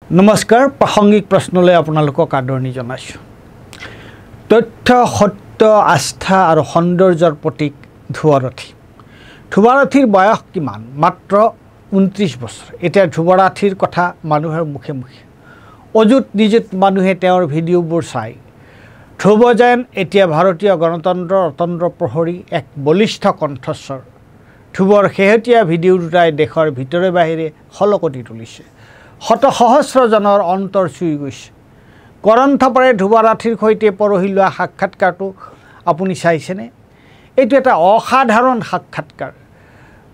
নমস্কাৰ প্ৰাসংগিক প্ৰশ্নলৈ আপোনালোকক আদৰণি জনাইছোঁ। তথ্য সত্য আস্থা আৰু সৌন্দৰ্যৰ প্ৰতীক ধ্ৰুৱৰাঠী। ধ্ৰুৱৰাঠীৰ বয়স কিমান? মাত্ৰ 29 বছৰ। এতিয়া ধ্ৰুৱৰাঠীৰ কথা মানুহৰ মুখে মুখে অযুত নিযুত মানুহে তেওঁৰ ভিডিঅ'বোৰ চায়। ধ্ৰুৱ যেন এতিয়া ভাৰতীয় গণতন্ত্ৰৰ অতন্ত্ৰ প্ৰহৰী, এক বলিষ্ঠ কণ্ঠস্বৰ। ধ্ৰুৱৰ শেহতীয়া ভিডিঅ' দুটাই দেশৰ ভিতৰে বাহিৰে খলকতি তুলিছে। শত সহস্ৰজনৰ অন্তৰ চুই গৈছে। কৰণ থাপাৰে ধ্ৰুৱৰাঠীৰ সৈতে পৰহি লোৱা সাক্ষাৎকাৰটো আপুনি চাইছেনে? এইটো এটা অসাধাৰণ সাক্ষাৎকাৰ।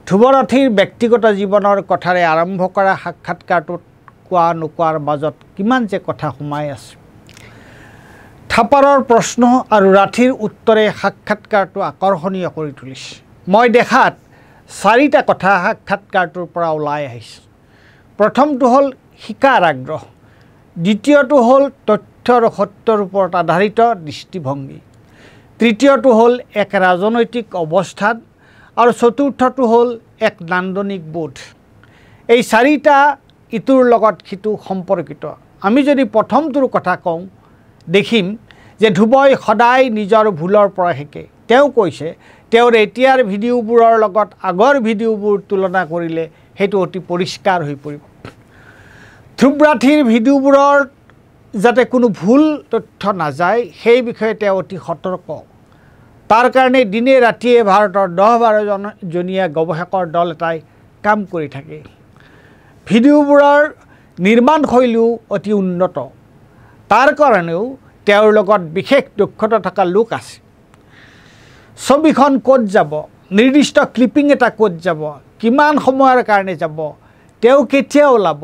ধ্ৰুৱৰাঠীৰ ব্যক্তিগত জীৱনৰ কথাৰে আৰম্ভ কৰা সাক্ষাৎকাৰটোত কোৱা নোকোৱাৰ মাজত কিমান যে কথা সোমাই আছে। থাপাৰৰ প্ৰশ্ন আৰু ৰাঠীৰ উত্তৰে সাক্ষাৎকাৰটো আকৰ্ষণীয় কৰি তুলিছে। মই দেখাত 4টা কথা সাক্ষাৎকাৰটোৰ পৰা ওলাই আহিছে। প্ৰথমটো হ'ল শিকাৰ আগ্ৰহ, দ্বিতীয়টো হ'ল তথ্য আৰু সত্যৰ ওপৰত আধাৰিত দৃষ্টিভংগী, তৃতীয়টো হ'ল এক ৰাজনৈতিক অৱস্থান আৰু চতুৰ্থটো হ'ল এক নান্দনিক বোধ। এই 4টা ইটোৰ লগত সিটো সম্পৰ্কিত। আমি যদি প্ৰথমটোৰ কথা কওঁ, দেখিম যে ধ্ৰুৱই সদায় নিজৰ ভুলৰ পৰা শিকে। তেওঁ কৈছে তেওঁৰ এতিয়াৰ ভিডিঅ'বোৰৰ লগত আগৰ ভিডিঅ'বোৰ তুলনা কৰিলে সেইটো অতি পৰিষ্কাৰ হৈ পৰিব। ধ্ৰুৱৰাঠীৰ ভিডিঅ'বোৰৰ যাতে কোনো ভুল তথ্য নাযায় সেই বিষয়ে তেওঁ অতি সতৰ্ক। তাৰ কাৰণে দিনে ৰাতিয়ে ভাৰতৰ 10-12 জনীয়া গৱেষকৰ দল এটাই কাম কৰি থাকে। ভিডিঅ'বোৰৰ নিৰ্মাণশৈলীও অতি উন্নত। তাৰ কাৰণেও তেওঁৰ লগত বিশেষ দক্ষতা থকা লোক আছে। ছবিখন ক'ত যাব, নিৰ্দিষ্ট ক্লিপিং এটা ক'ত যাব, কিমান সময়ৰ কাৰণে যাব, তেওঁ কেতিয়া ওলাব,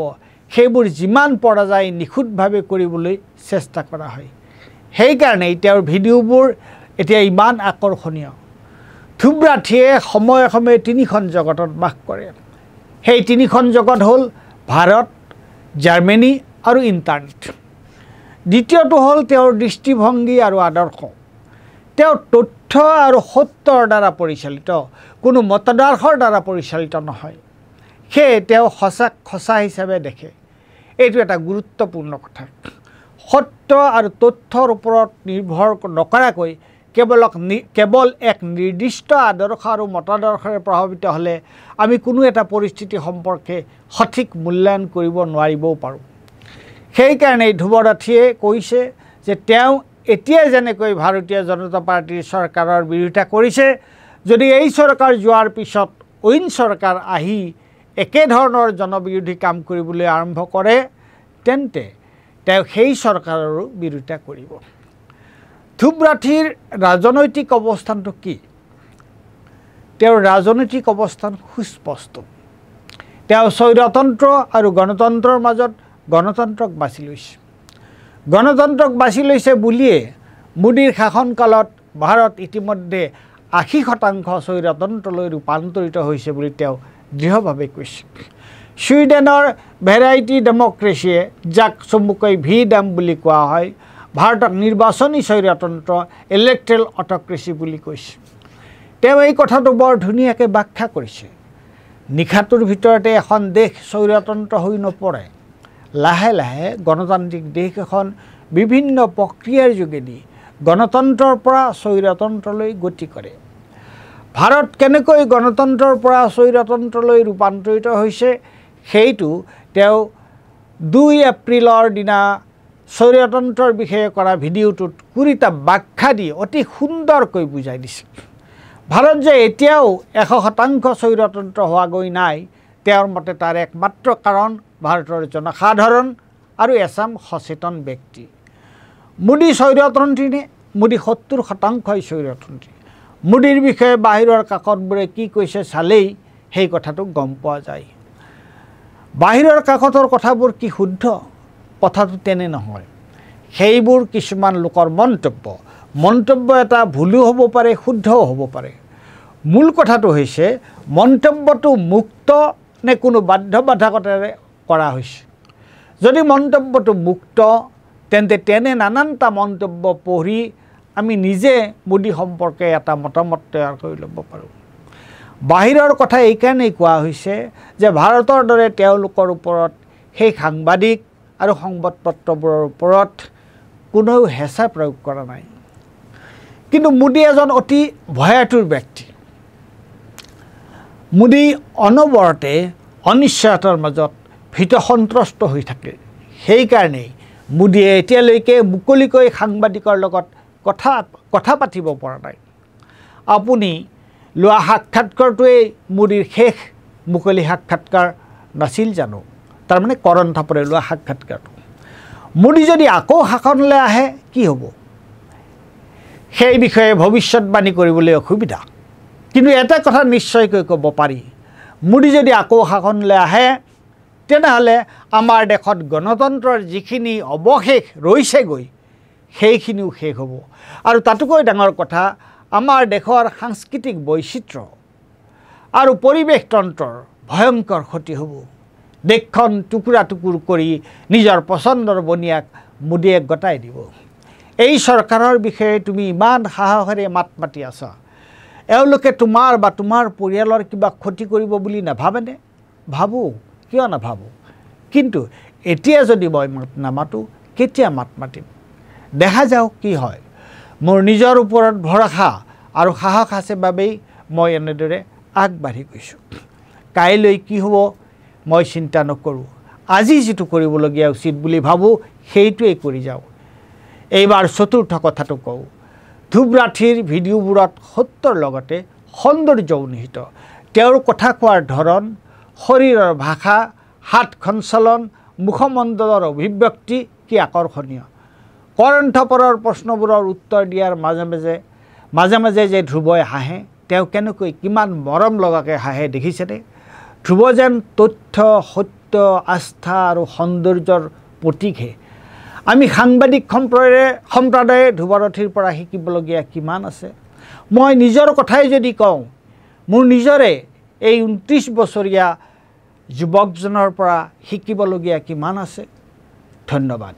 সেইবোৰ যিমান পৰা যায় নিখুঁতভাৱে কৰিবলৈ চেষ্টা কৰা হয়। সেইকাৰণেই তেওঁৰ ভিডিঅ'বোৰ এতিয়া ইমান আকৰ্ষণীয়। ধ্ৰুৱৰাঠীয়ে সময়ে সময়ে 3খন জগতত বাস কৰে। সেই 3খন জগত হ'ল ভাৰত, জাৰ্মানী আৰু ইণ্টাৰনেট। দ্বিতীয়টো হ'ল তেওঁৰ দৃষ্টিভংগী আৰু আদৰ্শ। তেওঁ তথ্য আৰু সত্যৰ দ্বাৰা পৰিচালিত, কোনো মতাদৰ্শৰ দ্বাৰা পৰিচালিত নহয়। সেয়ে তেওঁ সঁচাক সঁচা হিচাপে দেখে। এইটো এটা গুৰুত্বপূৰ্ণ কথা। সত্য আৰু তথ্যৰ ওপৰত নিৰ্ভৰ নকৰাকৈ কেৱল এক নিৰ্দিষ্ট আদৰ্শ আৰু মতাদৰ্শৰে প্ৰভাৱিত হ'লে আমি কোনো এটা পৰিস্থিতি সম্পৰ্কে সঠিক মূল্যায়ন কৰিব নোৱাৰিবও পাৰোঁ। সেইকাৰণে ধ্ৰুৱৰাঠীয়ে কৈছে যে তেওঁ এতিয়া যেনেকৈ ভাৰতীয় জনতা পাৰ্টীৰ চৰকাৰৰ বিৰোধিতা কৰিছে, যদি এই চৰকাৰ যোৱাৰ পিছত অইন চৰকাৰ আহি একেধৰণৰ জনবিৰোধী কাম কৰিবলৈ আৰম্ভ কৰে, তেন্তে তেওঁ সেই চৰকাৰৰো বিৰোধিতা কৰিব। ধ্ৰুৱৰাঠীৰ ৰাজনৈতিক অৱস্থানটো কি? তেওঁৰ ৰাজনৈতিক অৱস্থান সুস্পষ্ট। তেওঁ স্বৈৰতন্ত্ৰ আৰু গণতন্ত্ৰৰ মাজত গণতন্ত্ৰক বাছি লৈছে। গণতন্ত্ৰক বাছি লৈছে বুলিয়ে মোদীৰ শাসনকালত ভাৰত ইতিমধ্যে 80% স্বৈৰতন্ত্ৰলৈ ৰূপান্তৰিত হৈছে বুলি তেওঁ দৃঢ়ভাৱে কৈছে। ছুইডেনৰ ভেৰাইটি ডেমক্ৰেচিয়ে, যাক চমুকৈ VDM বুলি কোৱা হয়, ভাৰতক নিৰ্বাচনী স্বৈৰতন্ত্ৰ, ইলেক্ট্ৰেল অট'ক্ৰেচি বুলি কৈছে। তেওঁ এই কথাটো বৰ ধুনীয়াকৈ ব্যাখ্যা কৰিছে। নিশাটোৰ ভিতৰতে এখন দেশ স্বৈৰতন্ত্ৰ হৈ নপৰে। লাহে লাহে গণতান্ত্ৰিক দেশ এখন বিভিন্ন প্ৰক্ৰিয়াৰ যোগেদি গণতন্ত্ৰৰ পৰা স্বৈৰতন্ত্ৰলৈ গতি কৰে। ভাৰত কেনেকৈ গণতন্ত্ৰৰ পৰা স্বৈৰতন্ত্ৰলৈ ৰূপান্তৰিত হৈছে সেইটো তেওঁ 2 এপ্ৰিলৰ দিনা স্বৈৰতন্ত্ৰৰ বিষয়ে কৰা ভিডিঅ'টোত 20টা ব্যাখ্যা দি অতি সুন্দৰকৈ বুজাই দিছে। ভাৰত যে এতিয়াও 100% স্বৈৰতন্ত্ৰ হোৱাগৈ নাই, তেওঁৰ মতে তাৰ একমাত্ৰ কাৰণ ভাৰতৰ জনসাধাৰণ আৰু এচাম সচেতন ব্যক্তি। মোদী স্বৈৰতন্ত্ৰী নে? মোদী 70% স্বৈৰতন্ত্ৰী। মোদীৰ বিষয়ে বাহিৰৰ কাকতবোৰে কি কৈছে চালেই সেই কথাটো গম পোৱা যায়। বাহিৰৰ কাকতৰ কথাবোৰ কি শুদ্ধ? কথাটো তেনে নহয়। সেইবোৰ কিছুমান লোকৰ মন্তব্য এটা ভুলো হ'ব পাৰে, শুদ্ধও হ'ব পাৰে। মূল কথাটো হৈছে মন্তব্যটো মুক্ত নে কোনো বাধ্যবাধকতাৰে কৰা হৈছে। যদি মন্তব্যটো মুক্ত, তেন্তে তেনে নানানটা মন্তব্য পঢ়ি আমি নিজে মোদী সম্পৰ্কে এটা মতামত তৈয়াৰ কৰি ল'ব পাৰোঁ। বাহিৰৰ কথা এইকাৰণেই কোৱা হৈছে যে ভাৰতৰ দৰে তেওঁলোকৰ ওপৰত সেই সাংবাদিক আৰু সংবাদপত্ৰবোৰৰ ওপৰত কোনেও হেঁচা প্ৰয়োগ কৰা নাই। কিন্তু মোদী এজন অতি ভয়াতুৰ ব্যক্তি। মোদী অনবৰতে অনিশ্চয়তাৰ মাজত ভীত সন্ত্ৰস্ত হৈ থাকে। সেইকাৰণেই মোদীয়ে এতিয়ালৈকে মুকলিকৈ সাংবাদিকৰ লগত কথা পাতিব পৰা নাই। আপুনি লোৱা সাক্ষাৎকাৰটোৱেই মোদীৰ শেষ মুকলি সাক্ষাৎকাৰ নাছিল জানো? তাৰমানে কৰণ থাপৰে লোৱা সাক্ষাৎকাৰটো। মোদী যদি আকৌ শাসনলৈ আহে কি হ'ব, সেই বিষয়ে ভৱিষ্যতবাণী কৰিবলৈ অসুবিধা। কিন্তু এটা কথা নিশ্চয়কৈ ক'ব পাৰি, মোদী যদি আকৌ শাসনলৈ আহে তেনেহ'লে আমাৰ দেশত গণতন্ত্ৰৰ যিখিনি অৱশেষ ৰৈছেগৈ সেইখিনিও শেষ হ'ব। আৰু তাতোকৈ ডাঙৰ কথা, আমাৰ দেশৰ সাংস্কৃতিক বৈচিত্ৰ্য আৰু পৰিৱেশতন্ত্ৰৰ ভয়ংকৰ ক্ষতি হ'ব। দেশখন টুকুৰা টুকুৰ কৰি নিজৰ পচন্দৰ বনিয়াক মোদীয়ে গতাই দিব। এই চৰকাৰৰ বিষয়ে তুমি ইমান সাহসেৰে মাত মাতি আছা, এওঁলোকে তোমাৰ বা তোমাৰ পৰিয়ালৰ কিবা ক্ষতি কৰিব বুলি নাভাবেনে? ভাবোঁ, কিয় নাভাবোঁ। কিন্তু এতিয়া যদি মই মাত নামাতোঁ, কেতিয়া মাত মাতিম? দেখা যাওক কি হয়। মোৰ নিজৰ ওপৰত ভৰসা আৰু সাহস আছে বাবেই মই এনেদৰে আগবাঢ়ি গৈছোঁ। কাইলৈ কি হ'ব মই চিন্তা নকৰোঁ। আজি যিটো কৰিবলগীয়া উচিত বুলি ভাবোঁ সেইটোৱেই কৰি যাওঁ। এইবাৰ চতুৰ্থ কথাটো কওঁ, ধূপৰাঠীৰ ভিডিঅ'বোৰত সত্যৰ লগতে সৌন্দৰ্যও নিহিত। তেওঁৰ কথা কোৱাৰ ধৰণ, শৰীৰৰ ভাষা, হাত সঞ্চালন, মুখমণ্ডলৰ অভিব্যক্তি কি আকৰ্ষণীয়। কৰণ থাপৰৰ প্ৰশ্নবোৰৰ উত্তৰ দিয়াৰ মাজে মাজে যে ধ্ৰুৱই হাঁহে, তেওঁ কেনেকৈ কিমান মৰম লগাকৈ হাঁহে দেখিছেনে? ধ্ৰুৱ যেন তথ্য, সত্য, আস্থা আৰু সৌন্দৰ্যৰ প্ৰতীকহে। আমি সাংবাদিক সম্প্ৰদায়ে ধ্ৰুৱৰাঠীৰ পৰা শিকিবলগীয়া কিমান আছে। মই নিজৰ কথাই যদি কওঁ, মোৰ নিজৰে এই 29 বছৰীয়া যুৱকজনৰ পৰা শিকিবলগীয়া কিমান আছে। ধন্যবাদ।